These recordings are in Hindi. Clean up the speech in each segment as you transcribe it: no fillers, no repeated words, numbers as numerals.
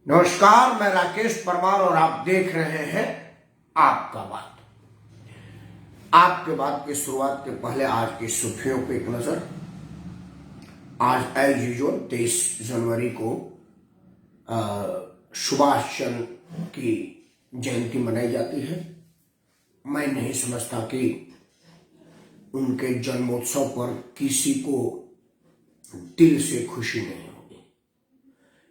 नमस्कार, मैं राकेश परमार और आप देख रहे हैं आपका बात। आपके बात की शुरुआत के पहले आज की सुर्खियों पे एक नजर। आज एज यूजुअल 23 जनवरी को सुभाष चंद्र की जयंती मनाई जाती है। मैं नहीं समझता कि उनके जन्मोत्सव पर किसी को दिल से खुशी नहीं होगी,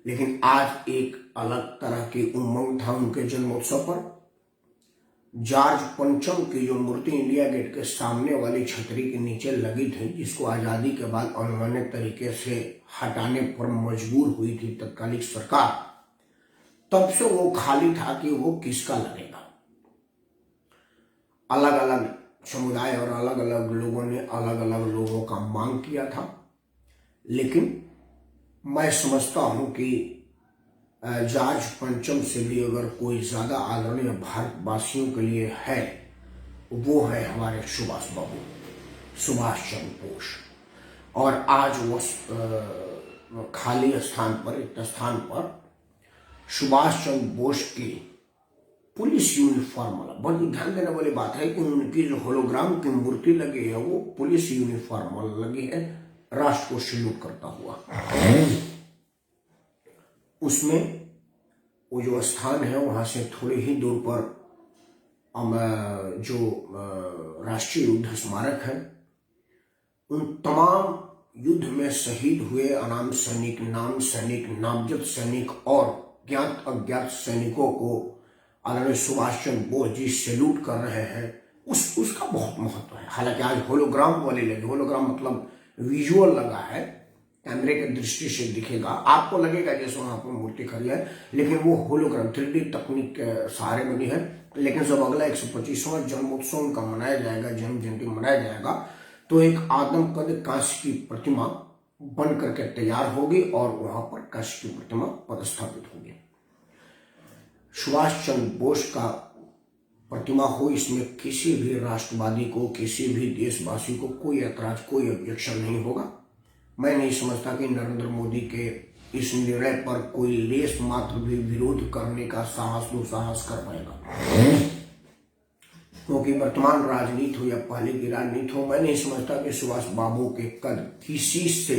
लेकिन आज एक अलग तरह की उमंग था उनके जन्मोत्सव पर। जॉर्ज पंचम की जो मूर्ति इंडिया गेट के सामने वाली छतरी के नीचे लगी थी, जिसको आजादी के बाद अनूठे तरीके से हटाने पर मजबूर हुई थी तत्कालीन सरकार, तब से वो खाली था कि वो किसका लगेगा। अलग अलग समुदाय और अलग अलग लोगों ने अलग अलग लोगों का मांग किया था, लेकिन मैं समझता हूं कि जॉर्ज पंचम से भी अगर कोई ज्यादा आदरणीय भारतवासियों के लिए है, वो है हमारे सुभाष बाबू, सुभाष चंद्र बोस। और आज वो खाली स्थान पर, एक स्थान पर सुभाष चंद्र बोस की पुलिस यूनिफॉर्म वाला, बड़ी ध्यान देने वाली बात है कि उनकी जो होलोग्राम की मूर्ति लगी है वो पुलिस यूनिफॉर्म वाला लगी है, राष्ट्र को सैल्यूट करता हुआ। उसमें वो जो स्थान है वहां से थोड़ी ही दूर पर जो राष्ट्रीय युद्ध स्मारक है, उन तमाम युद्ध में शहीद हुए अनाम सैनिक, नाम सैनिक, नामजद सैनिक और ज्ञात अज्ञात सैनिकों को आदरणीय सुभाष चंद्र बोस जी सैल्यूट कर रहे हैं। उसका बहुत महत्व है। हालांकि आज होलोग्राम वाली लगी, होलोग्राम मतलब विजुअल लगा है, कैमरे की दृष्टि से दिखेगा, आपको लगेगा जैसे वहां पर मूर्ति खड़ी है, लेकिन वो होलोग्राम 3D तकनीक के सहारे बनी है। लेकिन जब अगला 125वां जन्मोत्सव उनका मनाया जाएगा, जन्म जयंती मनाया जाएगा, तो एक आदमकद कांस्य की प्रतिमा बन करके तैयार होगी और वहां पर कांस्य की प्रतिमा पदस्थापित होगी। सुभाष चंद्र बोस का प्रतिमा हो, इसमें किसी भी राष्ट्रवादी को, किसी भी देशवासी को कोई ऐतराज, कोई ऑब्जेक्शन नहीं होगा। मैं नहीं समझता कि नरेंद्र मोदी के इस निर्णय पर कोई लेस मात्र भी विरोध करने का साहस, दुस्साहस कर पाएगा, क्योंकि वर्तमान राजनीति हो या पहले की राजनीति हो, मैं नहीं समझता कि सुभाष बाबू के कद किसी से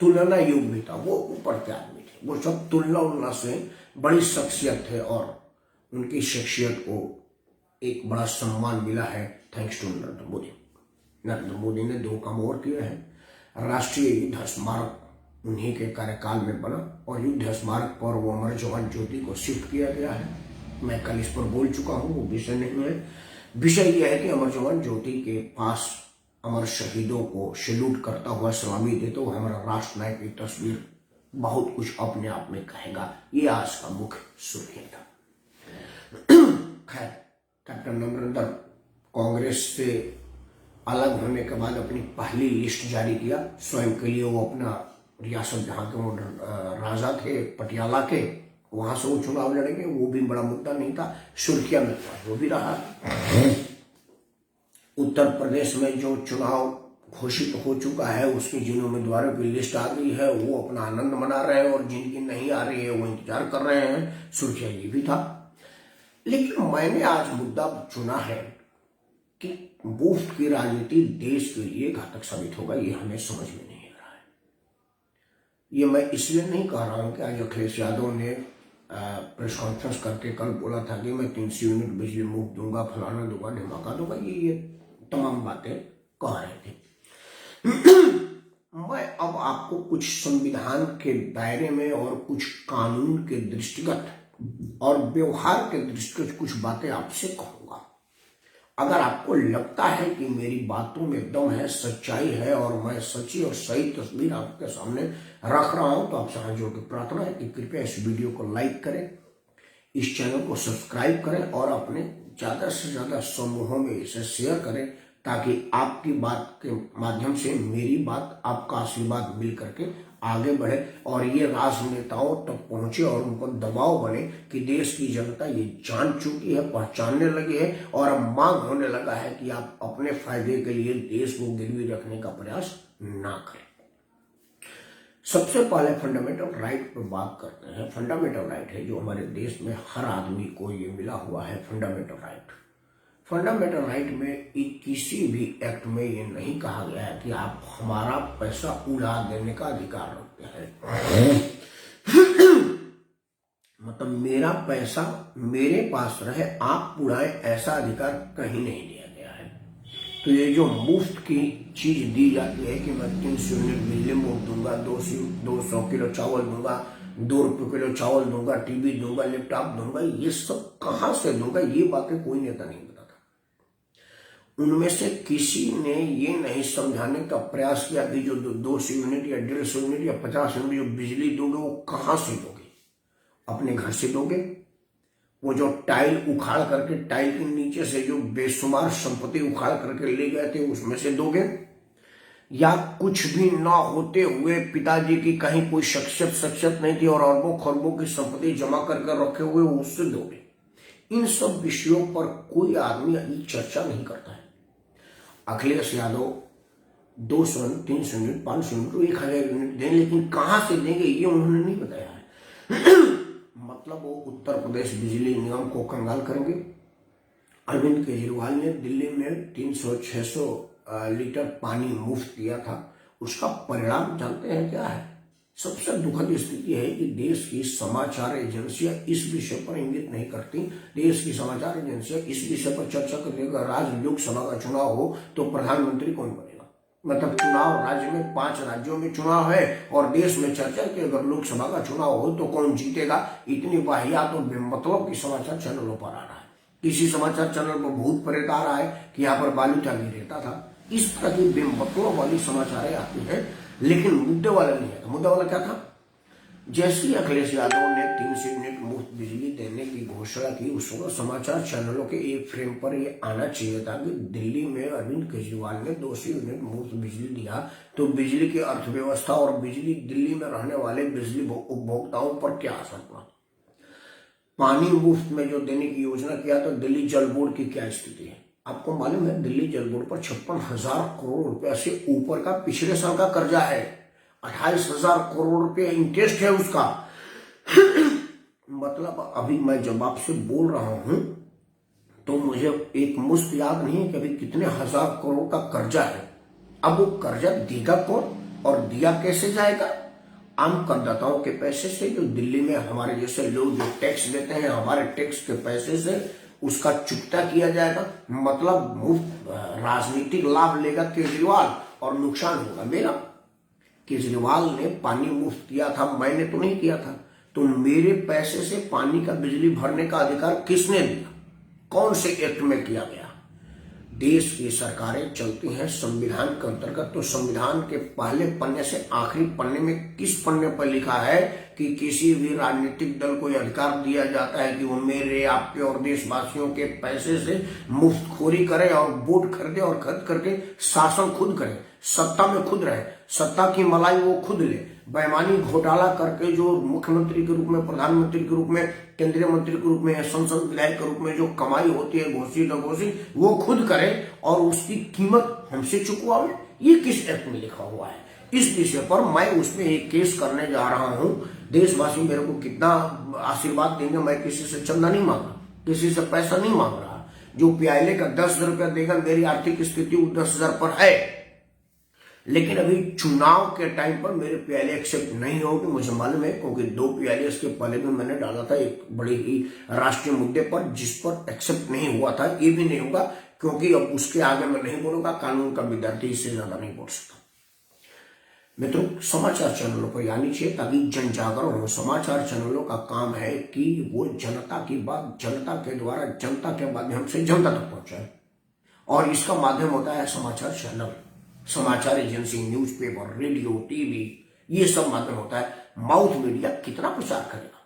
तुलना योग्य भी था। वो ऊपर के आदमी थे, वो सब तुलना से बड़ी शख्सियत थे और उनकी शख्सियत को एक बड़ा सम्मान मिला है थैंक्स टू नरेंद्र मोदी। नरेंद्र मोदी ने 2 काम और किए हैं। राष्ट्रीय युद्ध स्मारक उन्हीं के कार्यकाल में बना और युद्ध स्मारक पर वो अमर जवान ज्योति को शिफ्ट किया गया है। मैं कल इस पर बोल चुका हूं, वो विषय नहीं है। विषय यह है कि अमर जवान ज्योति के पास अमर शहीदों को सैल्यूट करता हुआ, सलामी देते हुए हमारा राष्ट्र नायक की तस्वीर बहुत कुछ अपने आप में कहेगा। ये आज का मुख्य सुर्खियां था। खैर, कैप्टन अमरिंदर कांग्रेस से अलग होने के बाद अपनी पहली लिस्ट जारी किया। स्वयं के लिए वो अपना रियासत, जहां के वो राजा थे पटियाला के, वहां से वो चुनाव लड़ेंगे। वो भी बड़ा मुद्दा नहीं था, सुर्खिया में वो भी रहा। उत्तर प्रदेश में जो चुनाव घोषित हो चुका है, उसकी जिन उम्मीदवारों की लिस्ट आ गई है, वो अपना आनंद मना रहे हैं और जिनकी नहीं आ रही है वो इंतजार कर रहे हैं। सुर्खिया ये भी था। लेकिन मैंने आज मुद्दा चुना है कि मुफ्त की राजनीति देश के लिए घातक साबित होगा। ये हमें समझ में नहीं आ रहा है। ये मैं इसलिए नहीं कह रहा हूं कि आज अखिलेश यादव ने प्रेस कॉन्फ्रेंस करके कल बोला था कि मैं 300 यूनिट बिजली मुफ्त दूंगा, फलाना दूंगा, ढिमाका दूंगा, ये तमाम बातें कह रहे थे। मैं अब आपको कुछ संविधान के दायरे में और कुछ कानून के दृष्टिगत और व्यवहार के दृष्टिगत कुछ बातें आपसे कहूंगा। अगर आपको लगता है कि मेरी बातों में दम है, सच्चाई है और मैं सच्ची और सही तस्वीर आपके सामने रख रहा हूं, तो आपसे हाथ जोड़ के प्रार्थना है कि कृपया इस वीडियो को लाइक करें, इस चैनल को सब्सक्राइब करें और अपने ज्यादा से ज्यादा समूहों में इसे शेयर करें, ताकि आपकी बात के माध्यम से मेरी बात, आपका आशीर्वाद मिल करके आगे बढ़े और ये राजनेताओं तक पहुंचे और उनको दबाव बने कि देश की जनता ये जान चुकी है, पहचानने लगी है और अब मांग होने लगा है कि आप अपने फायदे के लिए देश को गिरवी रखने का प्रयास ना करें। सबसे पहले फंडामेंटल राइट पर बात करते हैं। फंडामेंटल राइट है जो हमारे देश में हर आदमी को ये मिला हुआ है फंडामेंटल राइट। फंडामेंटल राइट में किसी भी एक्ट में ये नहीं कहा गया है कि आप हमारा पैसा उड़ा देने का अधिकार रखते हैं। मतलब मेरा पैसा मेरे पास रहे, आप उड़ाए, ऐसा अधिकार कहीं नहीं दिया गया है। तो ये जो मुफ्त की चीज दी जाती है कि मैं 300 यूनिट बिजली मुफ्त दूंगा, 200 किलो चावल दूंगा, 2 रुपये किलो चावल दूंगा, टीवी दूंगा, लैपटॉप दूंगा, ये सब कहां से दूंगा, ये बातें कोई नेता नहीं बताता। उनमें से किसी ने ये नहीं समझाने का प्रयास किया कि जो 200 यूनिट या 150 यूनिट या 50 यूनिट जो बिजली दोगे वो कहां से दोगे? अपने घर से दोगे? वो जो टाइल उखाड़ करके, टाइल के नीचे से जो बेशुमार संपत्ति उखाड़ करके ले गए थे उसमें से दोगे? या कुछ भी ना होते हुए पिताजी की कहीं कोई शख्सियत नहीं थी और अरबों खरबों की संपत्ति जमा करके रखे हुए उससे दोगे? इन सब विषयों पर कोई आदमी अभी चर्चा नहीं करता है। Akhilesh Yadav 200, 300 unit, 500 unit, 1000 unit दें, लेकिन कहां से देंगे ये उन्होंने नहीं बताया है। मतलब वो उत्तर प्रदेश बिजली निगम को कंगाल करेंगे। अरविंद केजरीवाल ने दिल्ली में 300-600 लीटर पानी मुफ्त दिया था, उसका परिणाम जानते हैं क्या है? सबसे दुखद स्थिति है कि देश की समाचार एजेंसियां इस विषय पर इंगित नहीं करती। देश की समाचार एजेंसियां इस विषय पर चर्चा करती है कि राज्य लोकसभा का चुनाव हो तो प्रधानमंत्री कौन बनेगा। मतलब चुनाव, राज्य में 5 राज्यों में चुनाव है और देश में चर्चा कि अगर लोकसभा का चुनाव हो तो कौन जीतेगा। इतनी वाहियात और बेमतलब की समाचार चैनलों पर आ रहा है। किसी समाचार चैनल पर भूत प्रेत आ रहा है कि यहाँ पर बालू चांदी रहता था। इस तरह की बेमतलब वाली समाचारें आती हैं, लेकिन मुद्दे वाला नहीं आता। मुद्दा वाला क्या था? जैसे ही अखिलेश यादव ने 300 यूनिट मुफ्त बिजली देने की घोषणा की, उस वक्त समाचार चैनलों के एक फ्रेम पर ये आना चाहिए था कि दिल्ली में अरविंद केजरीवाल ने 200 यूनिट मुफ्त बिजली दिया तो बिजली की अर्थव्यवस्था और बिजली दिल्ली में रहने वाले बिजली उपभोक्ताओं पर क्या असर पड़ा। पानी मुफ्त में जो देने की योजना किया तो दिल्ली जल बोर्ड की क्या स्थिति है? आपको मालूम है दिल्ली जल बोर्ड पर 56,000 करोड़ रुपया से ऊपर का पिछले साल का कर्जा है। 28,000 करोड़ रुपए इंटरेस्ट है उसका। मतलब अभी मैं जब आपसे बोल रहा हूं तो मुझे एक मुश्त याद नहीं है कि अभी कितने हजार करोड़ का कर्जा है। अब वो कर्जा देगा कौन और दिया कैसे जाएगा? आम करदाताओं के पैसे से, जो दिल्ली में हमारे जैसे लोग जो टैक्स देते हैं, हमारे टैक्स के पैसे से उसका चुकता किया जाएगा। मतलब मुफ्त राजनीतिक लाभ लेगा केजरीवाल और नुकसान होगा मेरा। केजरीवाल ने पानी मुफ्त किया था, मैंने तो नहीं किया था। तो मेरे पैसे से पानी का बिजली भरने का अधिकार किसने दिया? कौन से एक्ट में किया गया? देश की सरकारें चलती हैं संविधान के अंतर्गत। तो संविधान के पहले पन्ने से आखिरी पन्ने में किस पन्ने पर लिखा है कि किसी भी राजनीतिक दल को यह अधिकार दिया जाता है कि वो मेरे, आपके और देशवासियों के पैसे से मुफ्तखोरी करे और वोट खरीदे और खरीद करके शासन खुद करे, सत्ता में खुद रहे, सत्ता की मलाई वो खुद ले, बेईमानी घोटाला करके जो मुख्यमंत्री के रूप में, प्रधानमंत्री के रूप में, केंद्रीय मंत्री के रूप में, संसद विधायक के रूप में जो कमाई होती है घोषित अघोषित, वो खुद करे और उसकी कीमत हमसे चुकवावे। ये किस एक्ट में लिखा हुआ है? इस विषय पर मैं उसमें एक केस करने जा रहा हूं। देशवासी मेरे को कितना आशीर्वाद देंगे, मैं किसी से चंदा नहीं मांग रहा, किसी से पैसा नहीं मांग रहा। जो पीआईएल का 10,000 रुपया देगा, मेरी आर्थिक स्थिति 10,000 पर है, लेकिन अभी चुनाव के टाइम पर मेरे पीआईएल एक्सेप्ट नहीं होगी, मुझे मालूम है, क्योंकि 2 पीआईएल इसके पहले भी मैंने डाला था एक बड़ी ही राष्ट्रीय मुद्दे पर, जिस पर एक्सेप्ट नहीं हुआ था। ये भी नहीं होगा क्योंकि अब उसके आगे मैं नहीं बोलूंगा, कानून का विद्यार्थी इससे ज्यादा नहीं बोल सकता। मित्रों, समाचार चैनलों पर आनी चाहिए ताकि जन जागरण हो। समाचार चैनलों का काम है कि वो जनता की बात जनता के द्वारा, जनता के माध्यम से जनता तक पहुंचाए, और इसका माध्यम होता है समाचार चैनल, समाचार एजेंसी, न्यूज़पेपर, रेडियो, टीवी, ये सब माध्यम होता है। माउथ मीडिया कितना प्रचार करेगा?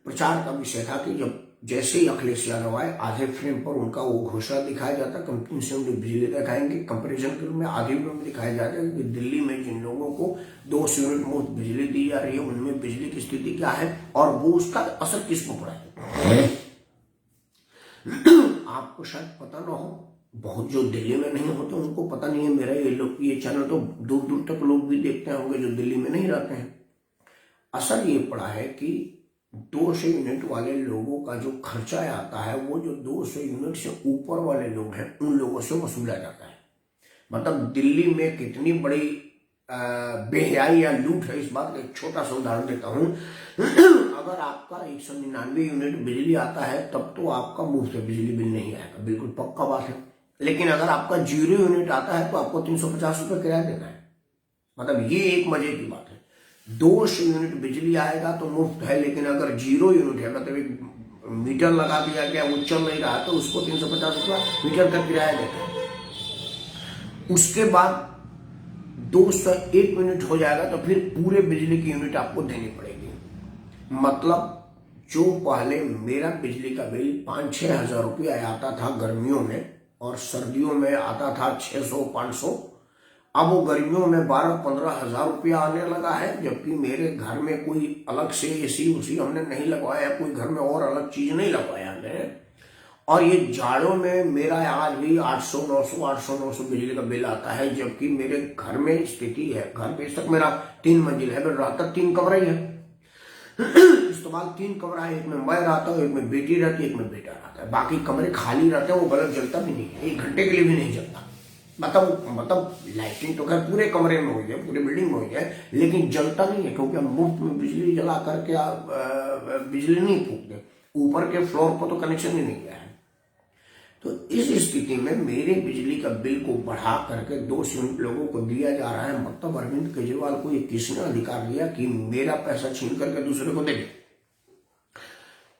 प्रचार का विषय था कि जब जैसे ही अखिलेश यादव आए, आधे फ्रेम पर उनका वो घोषणा दिखाया जाता, कंपनी से उन्हें बिजली दिखाएंगे, कंपेरिजन के रूप में आधे में दिखाया जाता है कि दिल्ली में जिन लोगों को 200 यूनिट मुफ्त बिजली दी जा रही है उनमें बिजली की स्थिति क्या है और वो उसका असर किसको पड़ा है। आपको शायद पता ना हो, बहुत जो दिल्ली में नहीं होते उनको पता नहीं है। मेरा ये चैनल तो दूर दूर तक लोग भी देखते होंगे जो दिल्ली में नहीं रहते हैं। असर ये पड़ा है कि 200 यूनिट वाले लोगों का जो खर्चा आता है वो जो 200 यूनिट से ऊपर वाले लोग हैं उन लोगों से वसूला जाता है। मतलब दिल्ली में कितनी बड़ी बेहयाई या लूट है, इस बात का एक छोटा सा उदाहरण देता हूं। अगर आपका 199 यूनिट बिजली आता है तब तो आपका मुफ्त बिजली बिल नहीं आएगा, बिल्कुल पक्का बात है। लेकिन अगर आपका 0 यूनिट आता है तो आपको 350 रुपये किराया देना है। मतलब ये एक मजे की बात है। 200 यूनिट बिजली आएगा तो मुफ्त है, लेकिन अगर 0 यूनिट है, मतलब एक मीटर लगा दिया गया वो चल नहीं रहा तो उसको 350 रुपया मीटर का किराया देना है। उसके बाद 201 यूनिट हो जाएगा तो फिर पूरे बिजली की यूनिट आपको देनी पड़ेगी। मतलब जो पहले मेरा बिजली का बिल 5-6 हजार रुपया आता था गर्मियों में, और सर्दियों में आता था 600-500, अब वो गर्मियों में 12-15 हजार रुपया आने लगा है। जबकि मेरे घर में कोई अलग से एसी उसी हमने नहीं लगवाया, कोई घर में और अलग चीज नहीं लगवाया हमने। और ये जाड़ों में मेरा आज भी 800-900 बिजली का बिल आता है। जबकि मेरे घर में स्थिति है, घर बेशक मेरा 3 मंजिल है, मेरा रहता 3 कमरा ही है, इस्तेमाल 3 कमरा है। एक में मैं रहता हूँ, एक में बेटी रहती है, एक में बेटा रहता है। बाकी कमरे खाली रहते हैं, वो बल्ब जलता भी नहीं है, 1 घंटे के लिए भी नहीं जलता। मतलब लाइटिंग तो खैर पूरे कमरे में हुई है, पूरे बिल्डिंग में हुई है, लेकिन जलता नहीं है क्योंकि हम मुफ्त में बिजली जला करके बिजली नहीं फूकते। ऊपर के फ्लोर पर तो कनेक्शन ही नहीं गया है। तो इस स्थिति में मेरे बिजली का बिल को बढ़ा करके 200 यूनिट लोगों को दिया जा रहा है। मतलब अरविंद केजरीवाल को ये किसने अधिकार दिया कि मेरा पैसा छीन करके दूसरे को दे दे।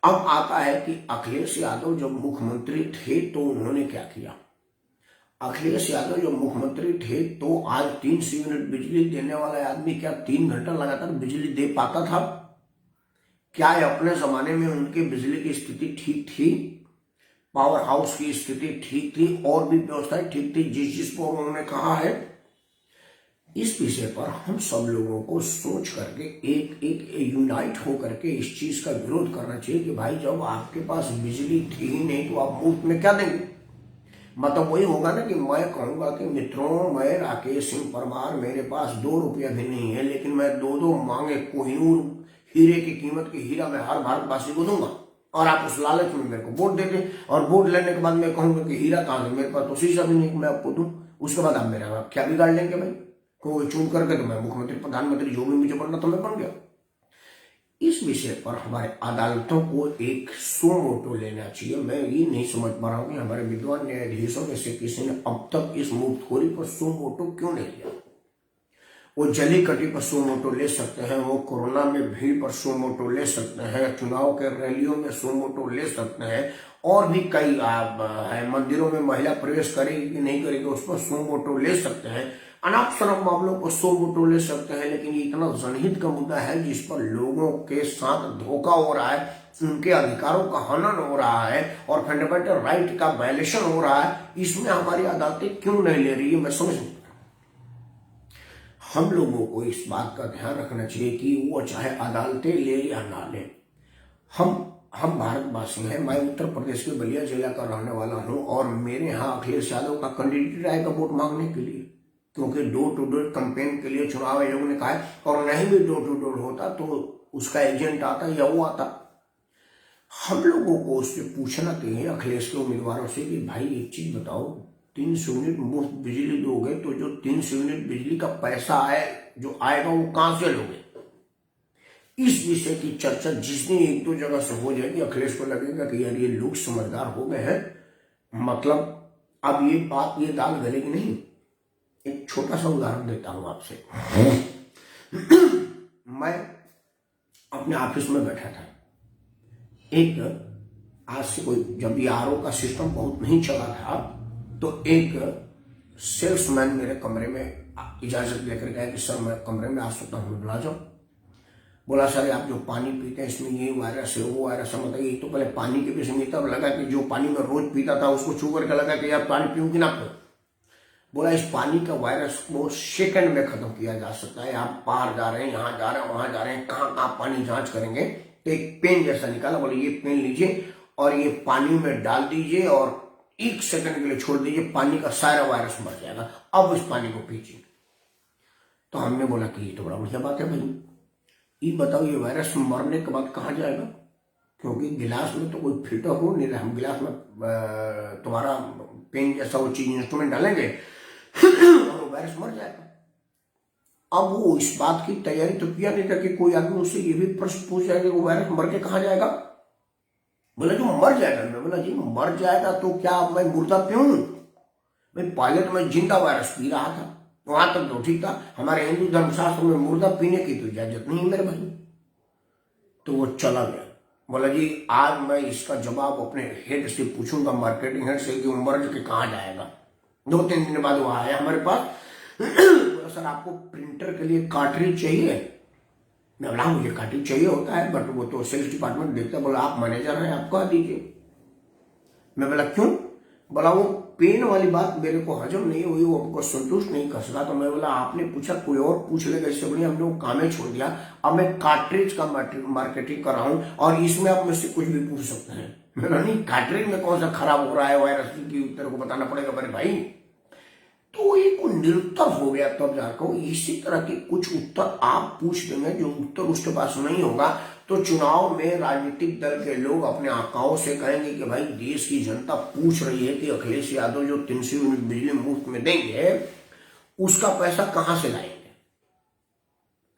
अब आता है कि अखिलेश यादव जब मुख्यमंत्री थे तो उन्होंने क्या किया। अखिलेश यादव जब मुख्यमंत्री थे तो आज 300 यूनिट बिजली देने वाला आदमी क्या 3 घंटा लगातार बिजली दे पाता था? क्या अपने जमाने में उनकी बिजली की स्थिति ठीक थी? पावर हाउस की स्थिति ठीक थी और भी व्यवस्थाएं ठीक थी जिस पर उन्होंने कहा है। इस विषय पर हम सब लोगों को सोच करके एक यूनाइट होकर के इस चीज का विरोध करना चाहिए कि भाई जब आपके पास बिजली थी ही नहीं तो आप मुफ्त में क्या देंगे। मतलब वही होगा ना कि मैं कहूंगा कि मित्रों, मैं राकेश सिंह परमार, मेरे पास 2 रुपया भी नहीं है, लेकिन मैं 2 मांगे कोहिनूर हीरे की कीमत के हीरा मैं हर भारतवासी को दूंगा और आप उस लालच में मेरे को वोट दे दें। और वोट लेने के बाद मैं कहूंगा कि हीरा कहां से, मेरे पास तो शीशा भी नहीं मैं आपको दूं। उसके बाद आप मेरा क्या बिगाड़ लेंगे भाई? कोई चुन करके तो मैं मुख्यमंत्री, प्रधानमंत्री, जो भी मुझे बनना तो मैं बन गया। इस विषय पर हमारे अदालतों को एक सो मोटो लेना चाहिए। मैं ये नहीं समझ पा रहा हूं कि हमारे विद्वान न्यायाधीशों में से किसी ने अब तक इस मुफ्तखोरी पर सो मोटो क्यों नहीं लिया। वो जली कटी पर सो मोटो ले सकते हैं, वो कोरोना में भीड़ पर सो मोटो ले सकते हैं, चुनाव के रैलियों में सो मोटो ले सकते हैं, और भी कई है, मंदिरों में महिला प्रवेश करेगी कि नहीं करेगी उस पर सो मोटो ले सकते हैं, अनाप शनाप मामलों पर सो मोटो ले सकते हैं। लेकिन ये इतना जनहित का मुद्दा है जिस पर लोगों के साथ धोखा हो रहा है, उनके अधिकारों का हनन हो रहा है और फंडामेंटल राइट का वायलेशन हो रहा है, इसमें हमारी अदालतें क्यों नहीं ले रही है, मैं समझ नहीं। हम लोगों को इस बात का ध्यान रखना चाहिए कि वो चाहे अदालतें ले या ना ले, हम भारतवासी हैं। मैं उत्तर प्रदेश के बलिया जिला का रहने वाला हूं और मेरे यहाँ अखिलेश यादव का कैंडिडेट आएगा वोट मांगने के लिए, क्योंकि डोर टू डोर कैंपेन के लिए चुनाव आयोग ने कहा है। और नहीं भी डोर टू डोर होता तो उसका एजेंट आता या वो आता। हम लोगों को उससे पूछना चाहिए अखिलेश के उम्मीदवारों से कि भाई एक चीज बताओ, 300 यूनिट मुफ्त बिजली दोगे तो जो 300 यूनिट बिजली का पैसा आए जो आएगा वो कहां से लोगे। इस विषय की चर्चा जितनी 1-2 जगह से हो जाएगी, अखिलेश को लगेगा कि यार ये लोग समझदार हो गए हैं, मतलब अब ये बात, ये दाल गलेगी नहीं। एक छोटा सा उदाहरण देता हूं आपसे। मैं अपने ऑफिस में बैठा था, एक आज से कोई, जब ये आरओ का सिस्टम बहुत नहीं चला था तो एक सेल्समैन मेरे कमरे में इजाजत लेकर गया कि सर मैं कमरे में आ सकता हूँ, बुला जाओ। बोला सर आप जो पानी पीते हैं इसमें ये वायरस है वो वायरस है। मतलब ये तो पहले पानी के विषय में तब लगा कि जो पानी में रोज पीता था उसको छू करके लगा कि यार पानी पीऊँ कि ना पीऊँ। बोला इस पानी का वायरस को सेकंड में खत्म किया जा सकता है। आप बाहर जा रहे हैं, यहाँ जा रहे हैं, वहां जा रहे हैं, कहाँ कहाँ पानी जांच करेंगे। तो एक पेन जैसा निकाला, बोले ये पेन लीजिए और ये पानी में डाल दीजिए और 1 सेकंड के लिए छोड़ दीजिए, पानी का सारा वायरस मर जाएगा, अब उस पानी को पीजिए। तो हमने बोला कि ये तो बड़ा बढ़िया बात है भाई, ये बताओ ये वायरस मरने के बाद कहाँ जाएगा, क्योंकि गिलास में तो कोई फिल्टर हो नहीं रहा, हम गिलास में तुम्हारा पेन जैसा वो चीज इंस्ट्रूमेंट डालेंगे और वो वायरस मर जाएगा। अब वो इस बात की तैयारी तो किया नहीं था कि कोई आदमी उससे ये भी प्रश्न पूछ जाएगा वो वायरस मर के कहाँ जाएगा। बोला जो मर जाएगा। मैं बोला जी मर जाएगा तो क्या मैं मुर्दा पीऊं? मैं पहले तो मैं जिंदा वायरस पी रहा था, वहां तक तो ठीक था। हमारे हिंदू धर्मशास्त्र में मुर्दा पीने की तो इजाजत नहीं है मेरे भाई। तो वो चला गया। बोला जी आज मैं इसका जवाब अपने हेड से पूछूंगा, मार्केटिंग हेड से, कि मर के कहाँ जाएगा। 2-3 दिन बाद वो आया हमारे पास। बोला सर आपको प्रिंटर के लिए कार्ट्रिज चाहिए? मैं बोला मुझे कार्ट्रिज चाहिए होता है, बट वो तो सेल्स डिपार्टमेंट देखता है। बोला आप मैनेजर हैं, आप कह दीजिए। मैं बोला क्यों? बोला वो पेन वाली बात मेरे को हजम नहीं हुई, वो हमको संतुष्ट नहीं कर सका। तो मैं बोला आपने पूछा कोई और पूछ लेगा, इससे बढ़िया हमने वो काम ही छोड़ दिया। अब मैं कार्ट्रिज का मार्केटिंग कर रहा हूं और इसमें आप मुझसे कुछ भी पूछ सकते हैं। मैं नहीं, कार्ट्रिज में कौन सा खराब हो रहा है वायरस की तेरे को बताना पड़ेगा मेरे भाई। तो ये कोई निरुत्तर हो गया। तब जाकर इसी तरह के कुछ उत्तर आप पूछ देंगे जो उत्तर उसके पास नहीं होगा, तो चुनाव में राजनीतिक दल के लोग अपने आकाओं से कहेंगे कि भाई देश की जनता पूछ रही है कि अखिलेश यादव जो 300 यूनिट बिजली मुफ्त में देंगे उसका पैसा कहां से लाएंगे।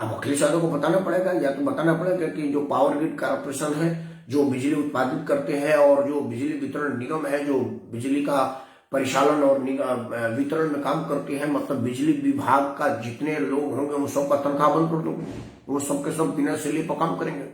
अब अखिलेश यादव को बताना पड़ेगा, या तो बताना पड़ेगा कि जो पावर ग्रिड कॉर्पोरेशन है जो बिजली उत्पादित करते हैं और जो बिजली वितरण निगम है जो बिजली का परिचालन और वितरण में काम करते हैं, मतलब बिजली विभाग का जितने लोग होंगे वो सबका तनख्वाह बंद कर दो, वो सबके सब बिना सैलरी पर काम करेंगे।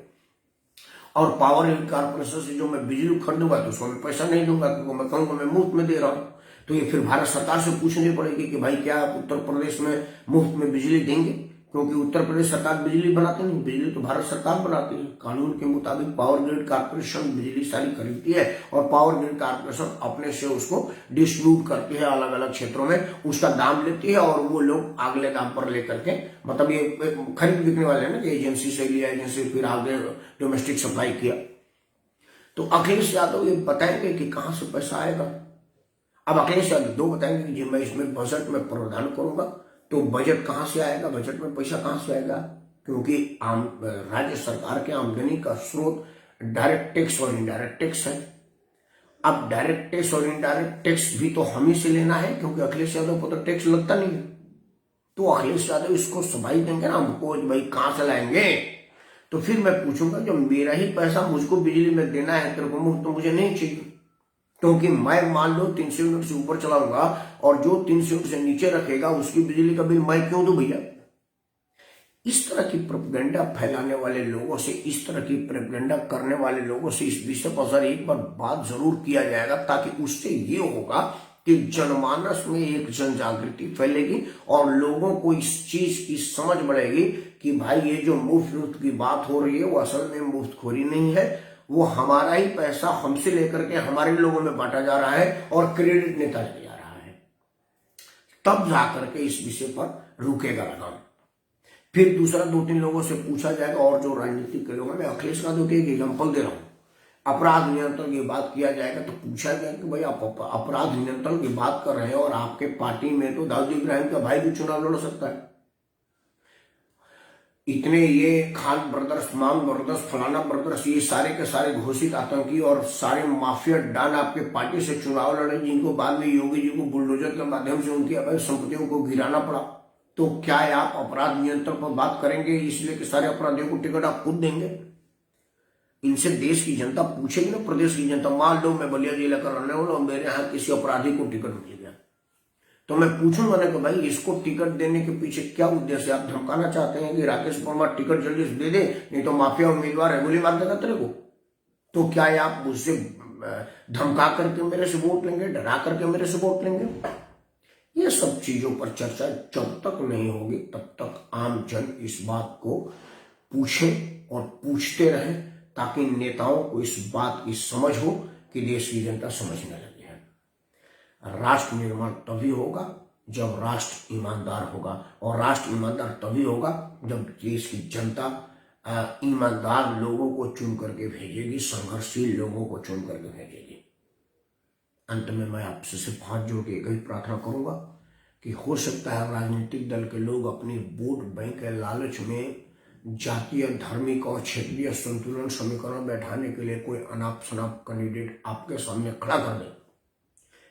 और पावर ग्रिड कॉर्पोरेशन से जो मैं बिजली खरीदूंगा तो उसको मैं पैसा नहीं दूंगा, क्योंकि मैं कहूंगा मैं मुफ्त में दे रहा हूं। तो ये फिर भारत सरकार से पूछनी पड़ेगी कि भाई क्या आप उत्तर प्रदेश में मुफ्त में बिजली देंगे, क्योंकि उत्तर प्रदेश सरकार बिजली बनाती नहीं, बिजली तो भारत सरकार बनाती है। कानून के मुताबिक पावर ग्रिड कॉर्पोरेशन बिजली सारी खरीदती है और पावर ग्रिड कॉर्पोरेशन अपने से उसको डिस्ट्रीब्यूट करती है अलग अलग क्षेत्रों में, उसका दाम लेती है और वो लोग अगले दाम पर लेकर के, मतलब ये खरीद बिकने वाले हैं ना, कि एजेंसी से लिया, एजेंसी फिर आगे डोमेस्टिक सप्लाई किया। तो अखिलेश यादव ये बताएंगे कि कहां से पैसा आएगा। अब अखिलेश यादव 2 बताएंगे कि मैं इसमें बजट में प्रावधान करूंगा, तो बजट कहां से आएगा, बजट में पैसा कहां से आएगा, क्योंकि राज्य सरकार के आमदनी का स्रोत डायरेक्ट टैक्स और इनडायरेक्ट टैक्स है। अब डायरेक्ट टैक्स और इनडायरेक्ट टैक्स भी तो हम ही से लेना है, क्योंकि अखिलेश यादव को तो टैक्स लगता नहीं है। तो अखिलेश यादव इसको सफाई देंगे ना हमको, भाई कहां से लाएंगे। तो फिर मैं पूछूंगा जब मेरा ही पैसा मुझको बिजली में देना है तेरे को मुफ्त, तो मुझे नहीं चाहिए, क्योंकि मैं मान लो 300 यूनिट से ऊपर चलाऊंगा और जो 300 यूनिट से नीचे रखेगा उसकी बिजली का बिल मैं क्यों दूं भैया। इस तरह की प्रोपेगेंडा फैलाने वाले लोगों से, इस तरह की प्रोपेगेंडा करने वाले लोगों से इस विषय पर सर एक बार बात जरूर किया जाएगा, ताकि उससे ये होगा कि जनमानस में एक जन जागृति फैलेगी और लोगों को इस चीज की समझ बढ़ेगी कि भाई ये जो मुफ्त की बात हो रही है वो असल में मुफ्तखोरी नहीं है, वो हमारा ही पैसा हमसे लेकर के हमारे लोगों में बांटा जा रहा है और क्रेडिट नेता लेके जा रहा है। तब जाकर के इस विषय पर रुकेगा लगाम। फिर दूसरा 2-3 लोगों से पूछा जाएगा, और जो राजनीतिक के लोग हैं, मैं अखिलेश यादव के एक एग्जाम्पल दे रहा हूं, अपराध नियंत्रण की बात किया जाएगा तो पूछा जाएगा कि भाई आप अपराध नियंत्रण की बात कर रहे हैं और आपके पार्टी में तो दाऊद इब्राहिम का भाई भी चुनाव लड़ सकता है। इतने ये खान ब्रदर्स, माम ब्रदर्स, फलाना ब्रदर्स, ये सारे के सारे घोषित आतंकी और सारे माफिया डान आपके पार्टी से चुनाव लड़े, जिनको बाद में योगी जी को बुलडोजर के माध्यम से उनकी अवैध संपत्तियों को गिराना पड़ा। तो क्या आप अपराध नियंत्रण पर बात करेंगे इसलिए कि सारे अपराधियों को टिकट आप खुद देंगे? इनसे देश की जनता पूछेगी ना, प्रदेश की जनता। मान लो मैं बलिया जिला का रहने वाला हूं, मेरे यहाँ किसी अपराधी को टिकट मिल गया, तो मैं पूछूंगा ना कि भाई इसको टिकट देने के पीछे क्या उद्देश्य है? आप धमकाना चाहते हैं कि राकेश वर्मा टिकट जल्दी से दे दे, नहीं तो माफिया उम्मीदवार है, गोली मार देगा तेरे को। तो क्या आप मुझसे धमका करके मेरे से वोट लेंगे, डरा करके मेरे से वोट लेंगे? ये सब चीजों पर चर्चा जब तक नहीं होगी तब तक आम जन इस बात को पूछे और पूछते रहे, ताकि नेताओं को इस बात की समझ हो कि देश की जनता समझने लगी है। राष्ट्र निर्माण तभी होगा जब राष्ट्र ईमानदार होगा, और राष्ट्र ईमानदार तभी होगा जब देश की जनता ईमानदार लोगों को चुन करके भेजेगी, संघर्षशील लोगों को चुन करके भेजेगी। अंत में मैं आपसे सिर्फ हाथ जोड़ के एक ही प्रार्थना करूंगा कि हो सकता है राजनीतिक दल के लोग अपनी वोट बैंक के लालच में जातीय, धार्मिक और क्षेत्रीय संतुलन समीकरण बैठाने के लिए कोई अनाप शनाप कैंडिडेट आपके सामने खड़ा कर दे,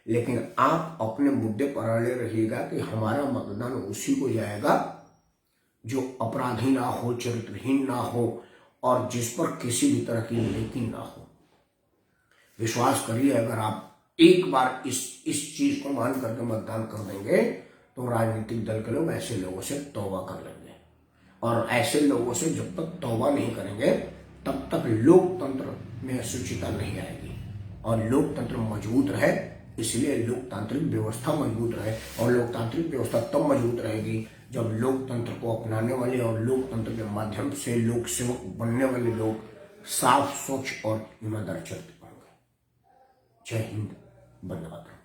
लेकिन आप अपने मुद्दे पर अड़े रहिएगा कि हमारा मतदान उसी को जाएगा जो अपराधी ना हो, चरित्रहीन ना हो और जिस पर किसी भी तरह की नेकी ना हो। विश्वास करिए, अगर आप एक बार इस चीज को मान करके मतदान कर देंगे तो राजनीतिक दल के लोग ऐसे लोगों से तौबा कर लेंगे, और ऐसे लोगों से जब तक तौबा नहीं करेंगे तब तक लोकतंत्र में अशुचिता नहीं आएगी और लोकतंत्र मजबूत रहे। इसलिए लोकतांत्रिक व्यवस्था मजबूत रहे, और लोकतांत्रिक व्यवस्था तब मजबूत रहेगी जब लोकतंत्र को अपनाने वाले और लोकतंत्र के माध्यम से लोक सेवक बनने वाले लोग साफ, स्वच्छ और ईमानदार चरित्र होंगे। जय हिंद, वंदे मातरम।